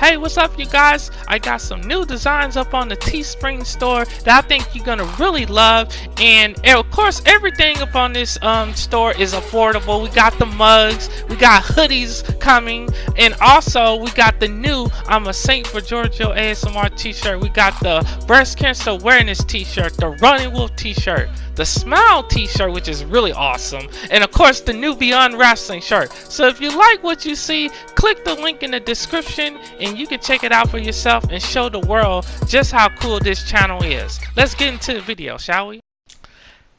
Hey, what's up, you guys? I got some new designs up on the Teespring store that I think you're gonna really love, and of course everything up on this store is affordable. We got the mugs, we got hoodies coming, and also we got the new I'm a Saint for GEORGIO ASMR t-shirt. We got the breast cancer awareness t-shirt, the running wolf t-shirt, the smile t-shirt, which is really awesome, and of course the new Beyond Wrestling shirt. So if you like what you see, click the link in the description and you can check it out for yourself and show the world just how cool this channel is. Let's get into the video, shall we?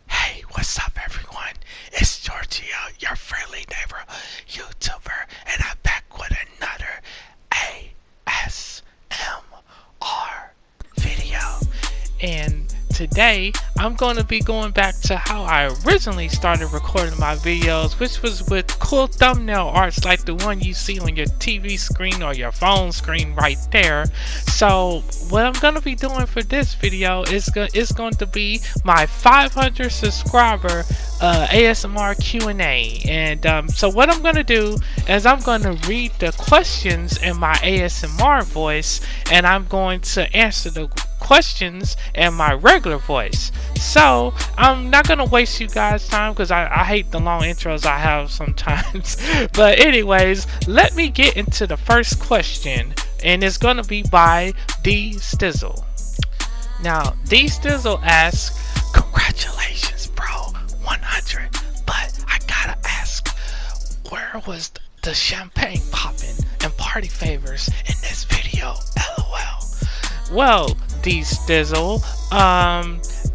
Hey, what's up everyone? It's GEORGIO, your friendly neighbor YouTuber, and I'm back with another ASMR video. And today I'm going to be going back to how I originally started recording my videos, which was with cool thumbnail arts like the one you see on your TV screen or your phone screen right there. So what I'm going to be doing for this video is going to be my 500 subscriber ASMR Q&A. And so what I'm going to do is I'm going to read the questions in my ASMR voice, and I'm going to answer the questions in my regular voice. So I'm not gonna waste you guys time because I hate the long intros I have sometimes. But anyways, let me get into the first question, and it's gonna be by D Stizzle. Now D Stizzle asks, congratulations bro, 100, but I gotta ask, where was the champagne popping and party favors in this video? LOL. Well, D Stizzle,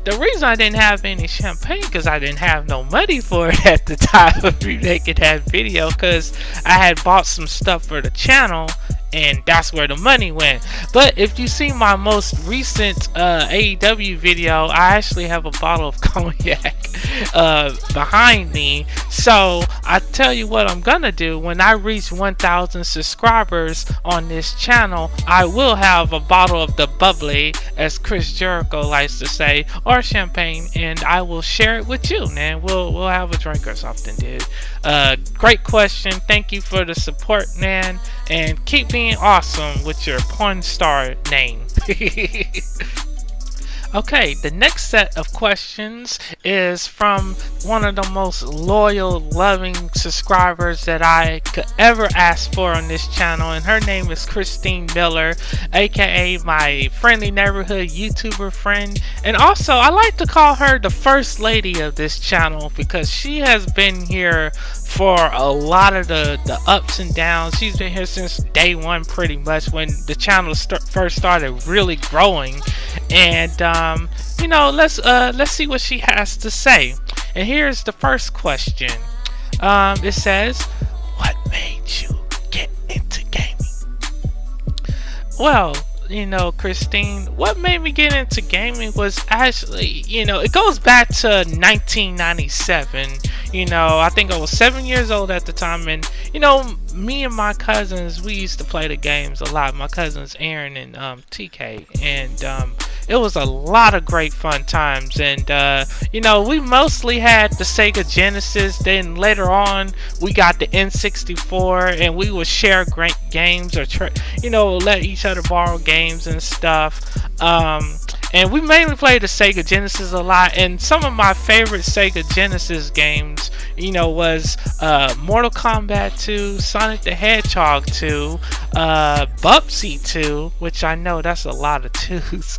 the reason I didn't have any champagne because I didn't have no money for it at the time of me making that video, because I had bought some stuff for the channel and that's where the money went. But if you see my most recent AEW video, I actually have a bottle of cognac behind me. So I tell you what I'm gonna do, when I reach 1,000 subscribers on this channel, I will have a bottle of the bubbly, as Chris Jericho likes to say, or champagne, and I will share it with you, man. We'll have a drink or something, dude. Great question. Thank you for the support, man, and keep being awesome with your porn star name. Okay, the next set of questions is from one of the most loyal, loving subscribers that I could ever ask for on this channel, and her name is Christine Miller, aka my friendly neighborhood YouTuber friend. And also, I like to call her the first lady of this channel because she has been here for a lot of the ups and downs. She's been here since day one, pretty much, when the channel first started really growing. And you know, let's see what she has to say. And here's the first question. It says, what made you get into gaming? Well, you know, Christine, what made me get into gaming was actually, you know, it goes back to 1997. You know, I think I was 7 years old at the time, and you know, me and my cousins, we used to play the games a lot. My cousins Aaron and TK, and it was a lot of great fun times. And you know, we mostly had the Sega Genesis. Then later on, we got the N64, and we would share great games, or you know, let each other borrow games and stuff. And we mainly played the Sega Genesis a lot, and some of my favorite Sega Genesis games, you know, was Mortal Kombat 2, Sonic the Hedgehog 2, Bubsy 2, which I know that's a lot of twos.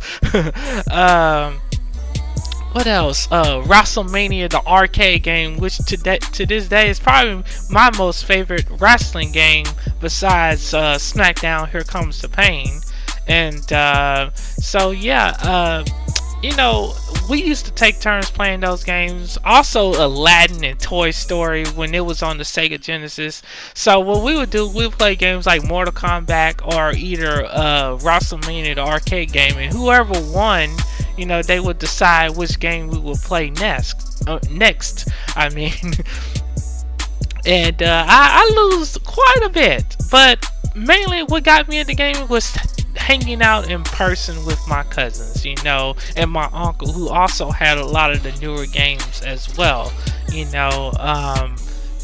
What else? WrestleMania, the arcade game, which to this day is probably my most favorite wrestling game besides SmackDown, Here Comes the Pain. And so yeah, you know, we used to take turns playing those games. Also Aladdin and Toy Story when it was on the Sega Genesis. So what we would do, we would play games like Mortal Kombat or either WrestleMania, the arcade game, and whoever won, you know, they would decide which game we would play next. I mean, and I lose quite a bit, but mainly what got me into gaming was hanging out in person with my cousins, you know, and my uncle, who also had a lot of the newer games as well. You know,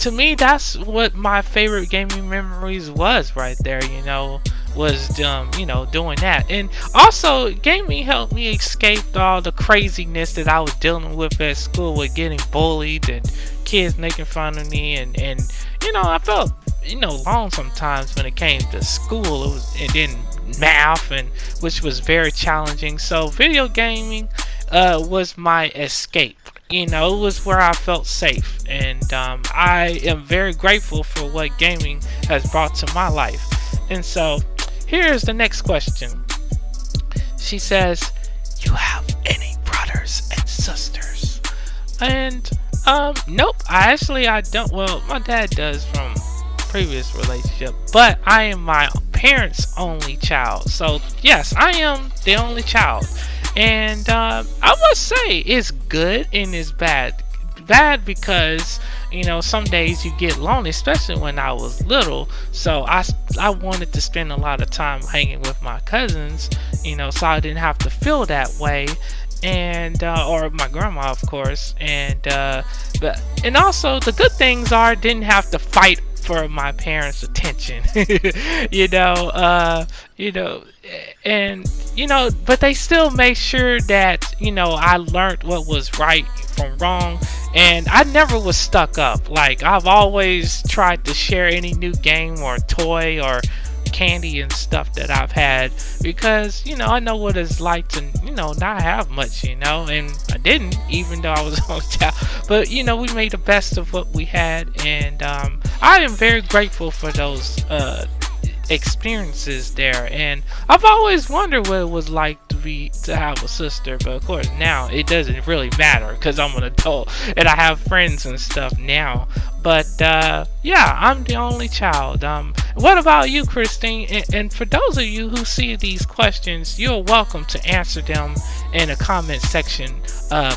to me, that's what my favorite gaming memories was right there. You know, was doing that. And also gaming helped me escape all the craziness that I was dealing with at school, with getting bullied and kids making fun of me, and I felt alone sometimes when it came to school. And then math, and which was very challenging. So video gaming was my escape. It was where I felt safe, and I am very grateful for what gaming has brought to my life. And so here's the next question. She says, "You have any brothers and sisters?" And nope, I don't. Well, my dad does from previous relationship, but I am my parents' only child. So yes, I am the only child. And I must say it's good and it's bad. Bad because some days you get lonely, especially when I was little. So I wanted to spend a lot of time hanging with my cousins, so I didn't have to feel that way. And or my grandma, of course. And also the good things are, didn't have to fight for my parents' attention. But they still made sure that I learned what was right from wrong, and I never was stuck up. Like, I've always tried to share any new game or toy or candy and stuff that I've had, because I know what it's like to not have much, and I didn't, even though I was on child. But we made the best of what we had, and I am very grateful for those experiences there. And I've always wondered what it was like to have a sister, but of course now it doesn't really matter because I'm an adult and I have friends and stuff now. But yeah, I'm the only child. What about you, Christine? And for those of you who see these questions, you're welcome to answer them in the comment section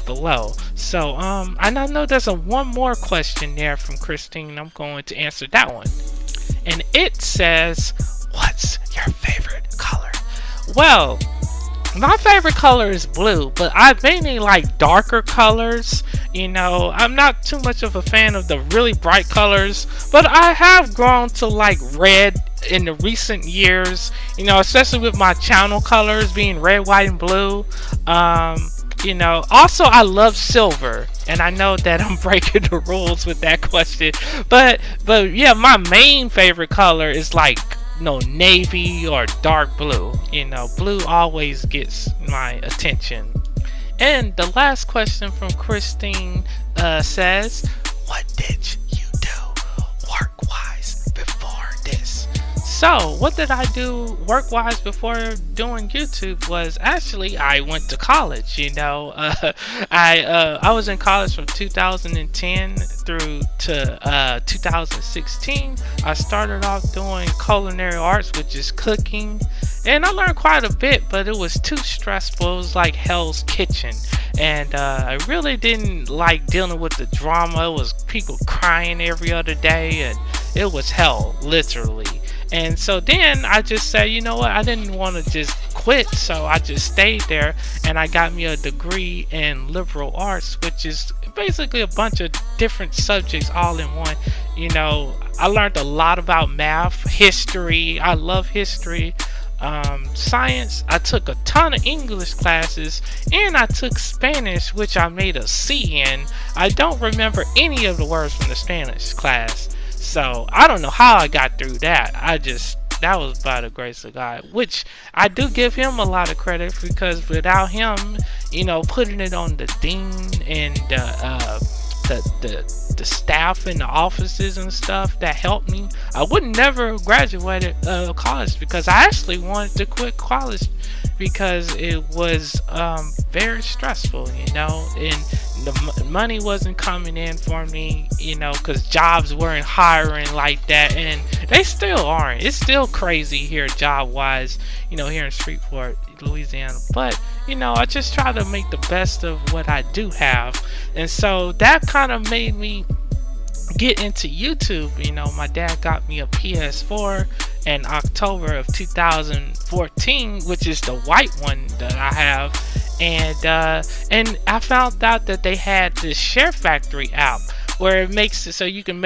below. So and I know there's one more question there from Christine. I'm going to answer that one. And it says, "What's your favorite color?" Well, my favorite color is blue, but I mainly like darker colors. I'm not too much of a fan of the really bright colors, but I have grown to like red in the recent years, especially with my channel colors being red, white, and blue. Also I love silver, and I know that I'm breaking the rules with that question, but yeah, my main favorite color is like navy or dark blue. Blue always gets my attention. And the last question from Christine says, "What did you do work-wise before this?" So what did I do work-wise before doing YouTube was actually I went to college. I was in college from 2010 through to 2016. I started off doing culinary arts, which is cooking, and I learned quite a bit, but it was too stressful. It was like Hell's Kitchen, and I really didn't like dealing with the drama. It was people crying every other day, and it was hell, literally. And so then I just said, you know what, I didn't want to just quit, so I just stayed there, and I got me a degree in liberal arts, which is basically a bunch of different subjects all in one. I learned a lot about math, history. I love history. Science. I took a ton of English classes, and I took Spanish, which I made a C in. I don't remember any of the words from the Spanish class, so I don't know how I got through that. That was by the grace of God, which I do give him a lot of credit, because without him, putting it on the dean and the staff in the offices and stuff that helped me, I would never have graduated college, because I actually wanted to quit college because it was very stressful, and the money wasn't coming in for me, because jobs weren't hiring like that, and they still aren't. It's still crazy here job wise, here in Shreveport, Louisiana. But I just try to make the best of what I do have, and so that kind of made me get into YouTube. My dad got me a PS4 in October of 2014, which is the white one that I have, and I found out that they had this Share Factory app, where it makes it so you can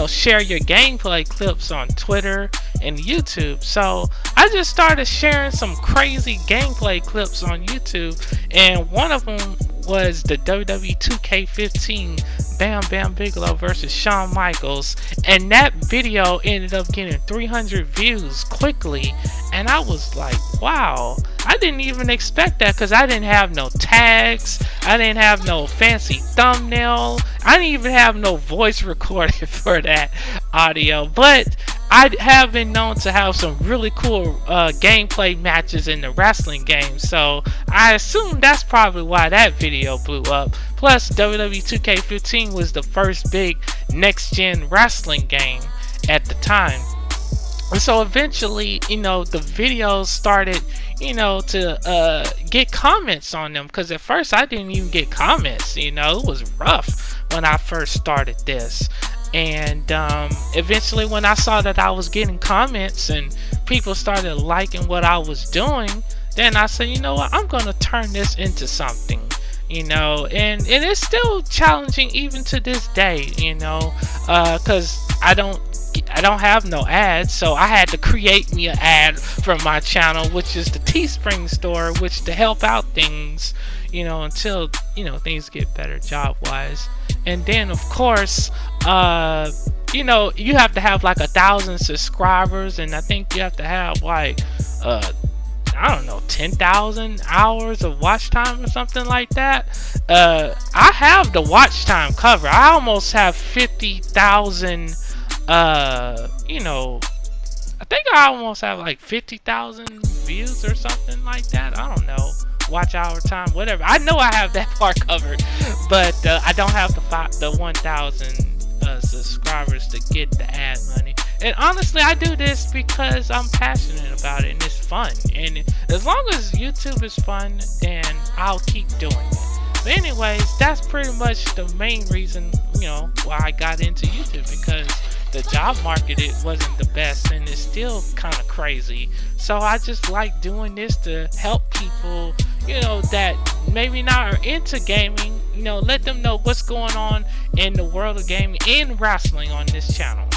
share your gameplay clips on Twitter and YouTube. So I just started sharing some crazy gameplay clips on YouTube, and one of them was the WWE 2K15 Bam Bam Bigelow versus Shawn Michaels, and that video ended up getting 300 views quickly, and I was like, wow, I didn't even expect that, because I didn't have no tags, I didn't have no fancy thumbnail, I didn't even have no voice recorded for that audio. But I have been known to have some really cool gameplay matches in the wrestling game, so I assume that's probably why that video blew up. Plus, WWE 2K15 was the first big next-gen wrestling game at the time. And so eventually, the videos started, to get comments on them. Because at first I didn't even get comments, it was rough when I first started this. And eventually when I saw that I was getting comments and people started liking what I was doing, then I said, you know what, I'm going to turn this into something. And it's still challenging even to this day, because I don't have no ads, so I had to create me an ad for my channel, which is the Teespring store, which to help out things, until things get better job wise. And then of course, you have to have like 1,000 subscribers, and I think you have to have like I don't know, 10,000 hours of watch time or something like that. I have the watch time covered. I almost have 50,000. I think I almost have like 50,000 views or something like that. I don't know. Watch hour time, whatever. I know I have that part covered, but I don't have the 1,000 subscribers to get the ad money. And honestly, I do this because I'm passionate about it and it's fun. And as long as YouTube is fun, then I'll keep doing it. But anyways, that's pretty much the main reason, why I got into YouTube, because the job market, it wasn't the best, and it's still kind of crazy. So I just like doing this to help people, that maybe not are into gaming, let them know what's going on in the world of gaming and wrestling on this channel.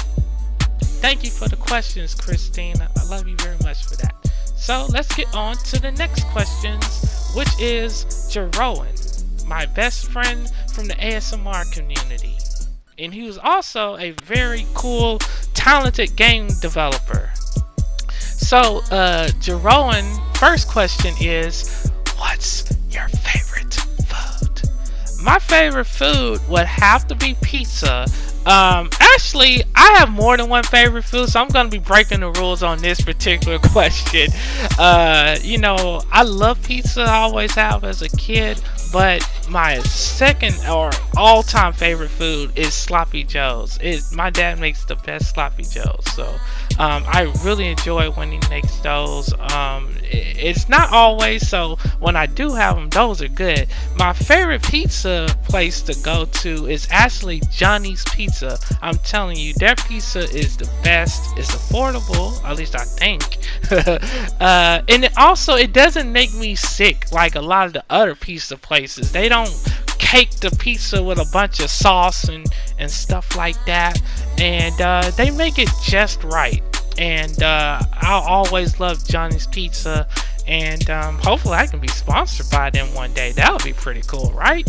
Thank you for the questions, Christine. I love you very much for that. So let's get on to the next questions, which is Jeroen, my best friend from the ASMR community. And he was also a very cool, talented game developer. So, Jeroen, first question is, what's your favorite food? My favorite food would have to be pizza. Actually, I have more than one favorite food, so I'm going to be breaking the rules on this particular question. I love pizza, I always have as a kid, but my second or all-time favorite food is Sloppy Joe's. My dad makes the best Sloppy Joe's, so I really enjoy when he makes those. It's not always, so when I do have them, those are good. My favorite pizza place to go to is actually Johnny's Pizza. I'm telling you, their pizza is the best. It's affordable, at least I think. And it doesn't make me sick like a lot of the other pizza places. They don't cake the pizza with a bunch of sauce and stuff like that, and they make it just right. And I'll always love Johnny's Pizza, and hopefully I can be sponsored by them one day. That would be pretty cool, right?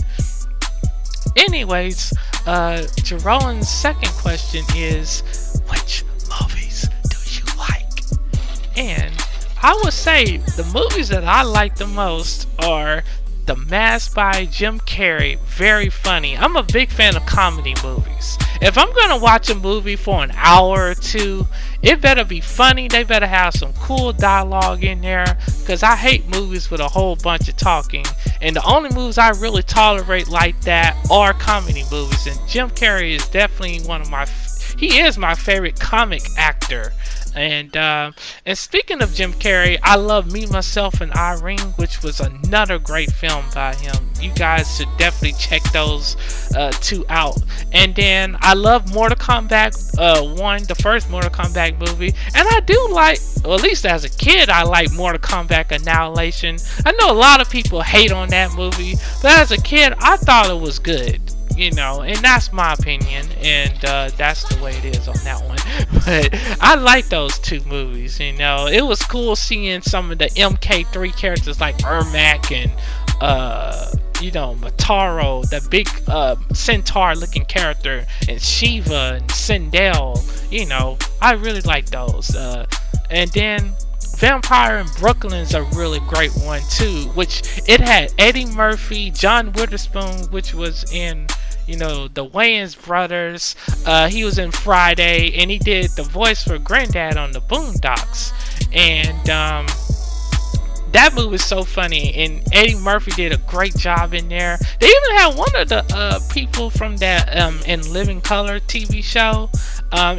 Anyways, Jeroen's second question is, which movies do you like? And I would say the movies that I like the most are The Mask by Jim Carrey. Very funny. I'm a big fan of comedy movies. If I'm going to watch a movie for an hour or two, it better be funny. They better have some cool dialogue in there, because I hate movies with a whole bunch of talking. And the only movies I really tolerate like that are comedy movies. And Jim Carrey is definitely he is my favorite comic actor. And speaking of Jim Carrey, I love Me, Myself, and Irene, which was another great film by him. You guys should definitely check those two out. And then I love Mortal Kombat 1, the first Mortal Kombat movie. And I do like, or at least as a kid, I like Mortal Kombat Annihilation. I know a lot of people hate on that movie, but as a kid, I thought it was good. you know, and that's my opinion, and that's the way it is on that one. But I like those two movies, you know. It was cool seeing some of the MK3 characters like Ermac and you know, Mataro, the big centaur looking character, and Shiva and Sindel. You know, I really like those. And then Vampire in Brooklyn's a really great one too, which it had Eddie Murphy, John Witherspoon, which was in, you know, the Wayans brothers. He was in Friday, and he did the voice for Granddad on the Boondocks. And that movie was so funny, and Eddie Murphy did a great job in there. They even had one of the people from that In Living Color TV show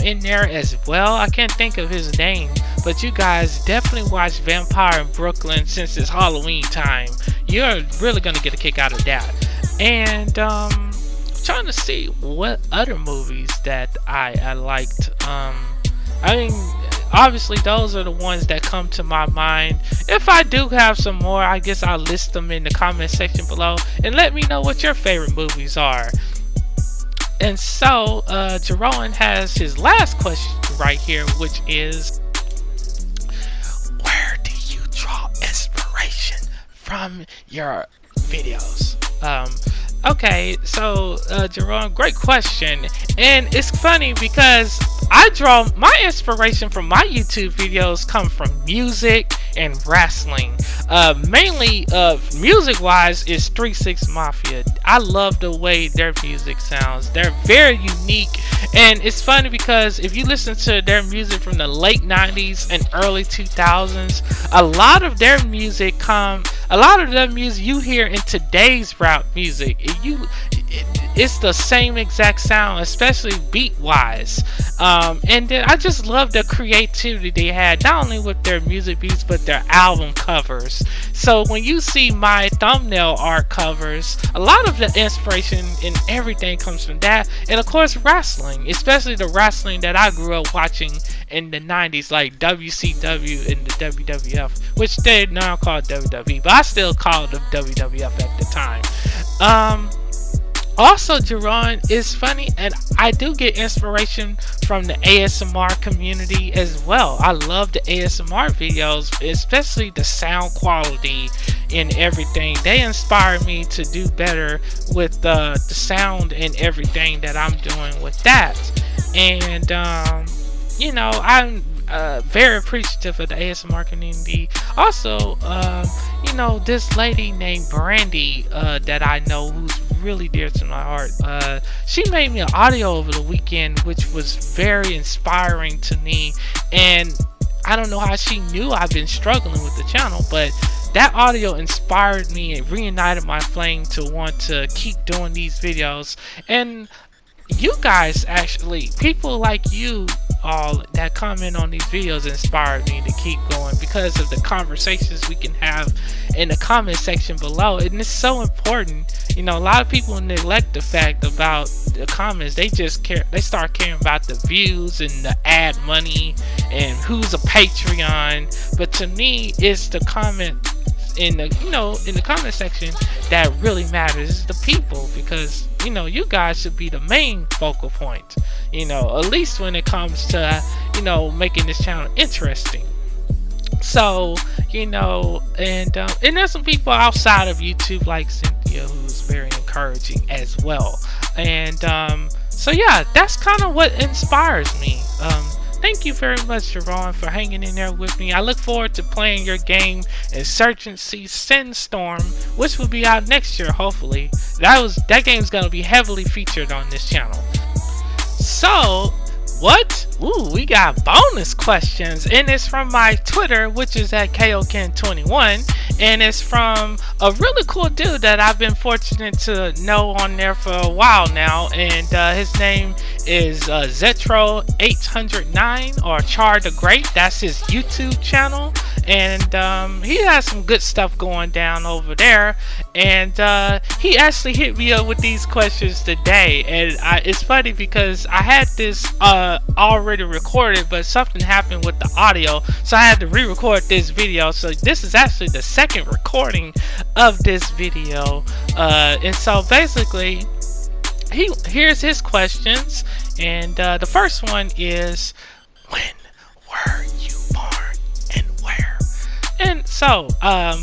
in there as well. I can't think of his name, but you guys definitely watch Vampire in Brooklyn since it's Halloween time. You're really gonna get a kick out of that. And trying to see what other movies that I liked. I mean, obviously those are the ones that come to my mind. If I do have some more, I guess I'll list them in the comment section below, and let me know what your favorite movies are. And so Jerome has his last question right here, which is, where do you draw inspiration from your videos? Okay, so Jerome, great question. And it's funny because I draw my inspiration from my YouTube videos come from music and wrestling. Mainly music wise is 3 6 Mafia. I love the way their music sounds. They're very unique, and it's funny because if you listen to their music from the late 90s and early 2000s, a lot of their music you hear in today's rap music. It's the same exact sound, especially beat wise. And then I just love the creativity they had, not only with their music beats but their album covers. So when you see my thumbnail art covers, a lot of the inspiration and everything comes from that. And of course wrestling, especially the wrestling that I grew up watching in the 90s, like WCW and the WWF, which they now call WWE, but I still called them WWF at the time. Also, Jerron, is funny, and I do get inspiration from the ASMR community as well. I love the ASMR videos, especially the sound quality and everything. They inspire me to do better with the sound and everything that I'm doing with that. And you know, I'm very appreciative of the ASMR community. Also, you know, this lady named Brandy that I know, who's really dear to my heart, she made me an audio over the weekend which was very inspiring to me, and I don't know how she knew I've been struggling with the channel, but that audio inspired me and reignited my flame to want to keep doing these videos. And you guys, actually, people like you all that comment on these videos, inspired me to keep going because of the conversations we can have in the comment section below. And it's so important. You know, a lot of people neglect the fact about the comments. They just care, they start caring about the views and the ad money and who's a Patreon. But to me, it's the comment in the, you know, in the comment section that really matters. Is the people, because, you know, you guys should be the main focal point, you know, at least when it comes to, you know, making this channel interesting. So, you know, and there's some people outside of YouTube like Cynthia who's very encouraging as well. And so yeah, that's kind of what inspires me. Thank you very much, Jerron, for hanging in there with me. I look forward to playing your game, Insurgency Sandstorm, which will be out next year, hopefully. That game's gonna be heavily featured on this channel. So, what? Ooh, we got bonus questions, and it's from my Twitter, which is at KOKen21, and it's from a really cool dude that I've been fortunate to know on there for a while now, and his name is Zetro809, or Char the Great. That's his YouTube channel, and he has some good stuff going down over there. And he actually hit me up with these questions today, and it's funny because I had this already recorded, but something happened with the audio, so I had to re-record this video. So this is actually the second recording of this video, and so basically here's his questions, and the first one is, when were you born and where? And so, I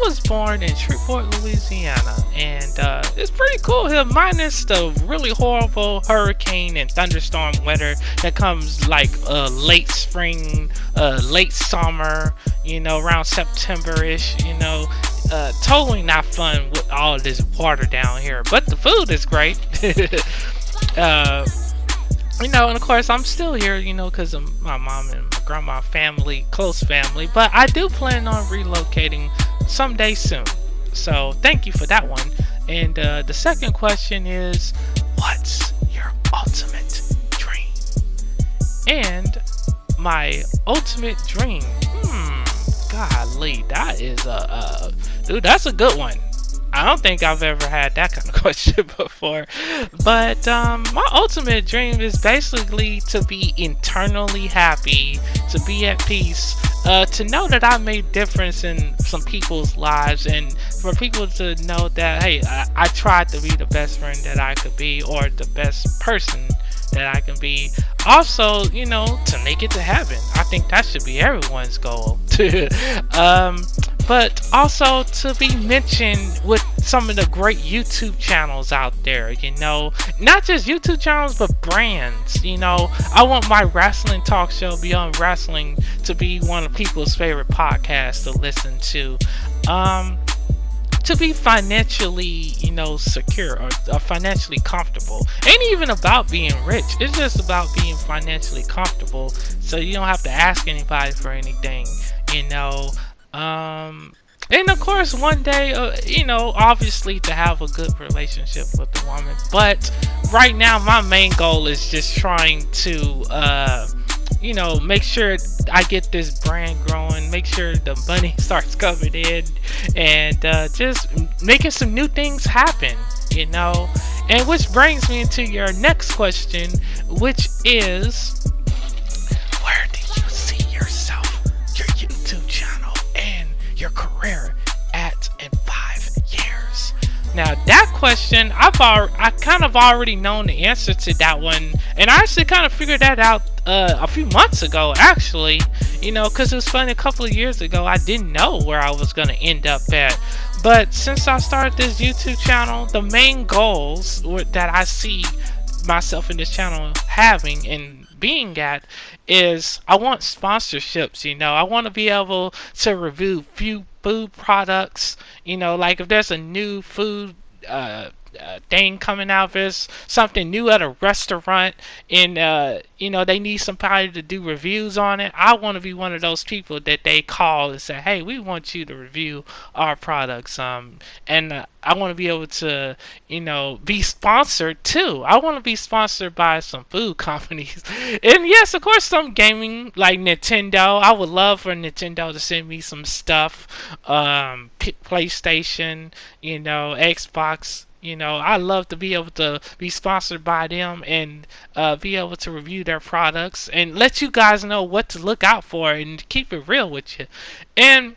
was born in Shreveport, Louisiana, and it's pretty cool here, minus the really horrible hurricane and thunderstorm weather that comes like late spring, late summer, around September-ish, totally not fun with all this water down here. But the food is great. uh, and of course I'm still here, because of my mom and my grandma family, close family. But I do plan on relocating someday soon. So thank you for that one. And the second question is, what's your ultimate dream? And my ultimate dream, golly, that is dude, that's a good one. I don't think I've ever had that kind of question before. But my ultimate dream is basically to be internally happy, to be at peace, to know that I made difference in some people's lives, and for people to know that, hey, I tried to be the best friend that I could be, or the best person that I can be. Also, to make it to heaven. I think that should be everyone's goal. But also to be mentioned with some of the great YouTube channels out there, not just YouTube channels, but brands. I want my wrestling talk show, Beyond Wrestling, to be one of people's favorite podcasts to listen to. To be financially, secure, or financially comfortable. Ain't even about being rich. It's just about being financially comfortable, so you don't have to ask anybody for anything, and of course one day, obviously to have a good relationship with the woman. But right now my main goal is just trying to make sure I get this brand growing, make sure the money starts coming in, and just making some new things happen, And which brings me into your next question, which is, where do you see yourself, your YouTube channel, and your career at in 5 years? Now that question, I kind of already known the answer to that one, and I actually kind of figured that out a few months ago, actually, because it was funny, a couple of years ago I didn't know where I was going to end up at. But since I started this YouTube channel, the main goals that I see myself in this channel having and being at is, I want sponsorships. I want to be able to review few food products, like if there's a new food thing coming out, if there's something new at a restaurant, and they need somebody to do reviews on it, I want to be one of those people that they call and say, hey, we want you to review our products, and I want to be able to be sponsored too. I want to be sponsored by some food companies, and yes, of course, some gaming like Nintendo. I would love for Nintendo to send me some stuff, PlayStation, Xbox. I love to be able to be sponsored by them and be able to review their products and let you guys know what to look out for and keep it real with you. And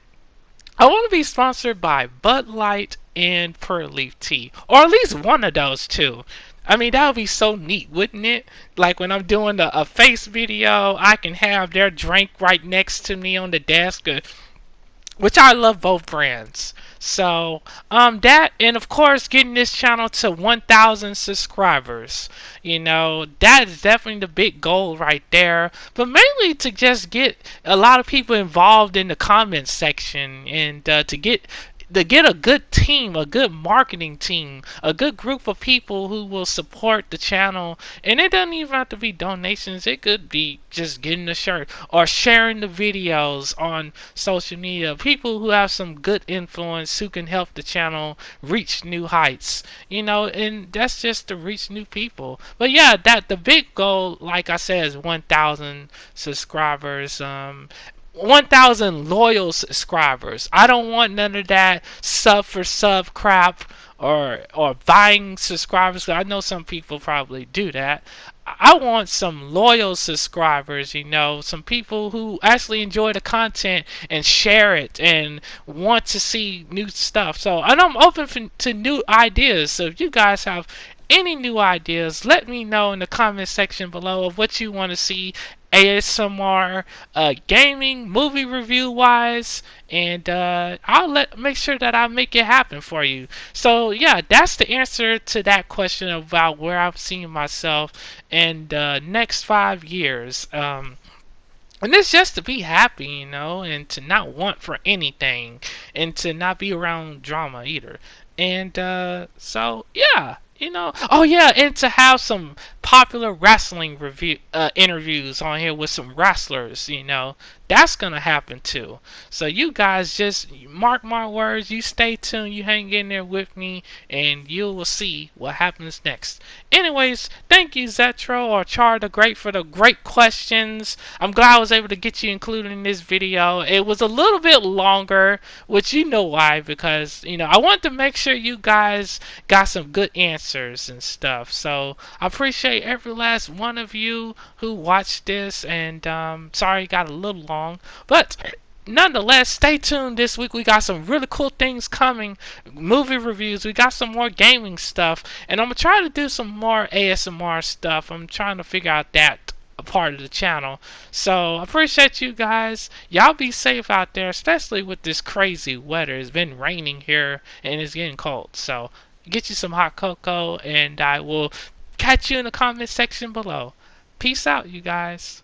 I want to be sponsored by Bud Light and Pearl Leaf Tea, or at least one of those two. I mean, that would be so neat, wouldn't it? Like when I'm doing a face video, I can have their drink right next to me on the desk, which I love both brands. So, that, and of course, getting this channel to 1,000 subscribers. That is definitely the big goal right there. But mainly to just get a lot of people involved in the comments section, and to get a good team, a good marketing team, a good group of people who will support the channel. And it doesn't even have to be donations. It could be just getting a shirt or sharing the videos on social media. People who have some good influence, who can help the channel reach new heights, and that's just to reach new people. But yeah, that the big goal, like I said, is 1,000 subscribers. 1,000 loyal subscribers. I don't want none of that sub for sub crap or buying subscribers. I know some people probably do that. I want some loyal subscribers, some people who actually enjoy the content and share it and want to see new stuff. So, and I'm open to new ideas. So if you guys have any new ideas, let me know in the comment section below of what you want to see ASMR, gaming, movie review wise, and I'll make sure that I make it happen for you. So yeah, that's the answer to that question about where I'm seeing myself in the next 5 years. And it's just to be happy, and to not want for anything, and to not be around drama either. And so yeah, Oh yeah, and to have some popular wrestling review interviews on here with some wrestlers, that's gonna happen too. So you guys just mark my words. You stay tuned. You hang in there with me, and you will see what happens next. Anyways, thank you Zetro or Char the Great for the great questions. I'm glad I was able to get you included in this video. It was a little bit longer, which you know why, because I wanted to make sure you guys got some good answers and stuff. So I appreciate every last one of you who watched this, and sorry it got a little long, but nonetheless, stay tuned. This week we got some really cool things coming, movie reviews, we got some more gaming stuff, and I'm gonna try to do some more ASMR stuff. I'm trying to figure out that a part of the channel. So I appreciate you guys. Y'all be safe out there, especially with this crazy weather. It's been raining here and it's getting cold. So get you some hot cocoa, and I will catch you in the comment section below. Peace out, you guys.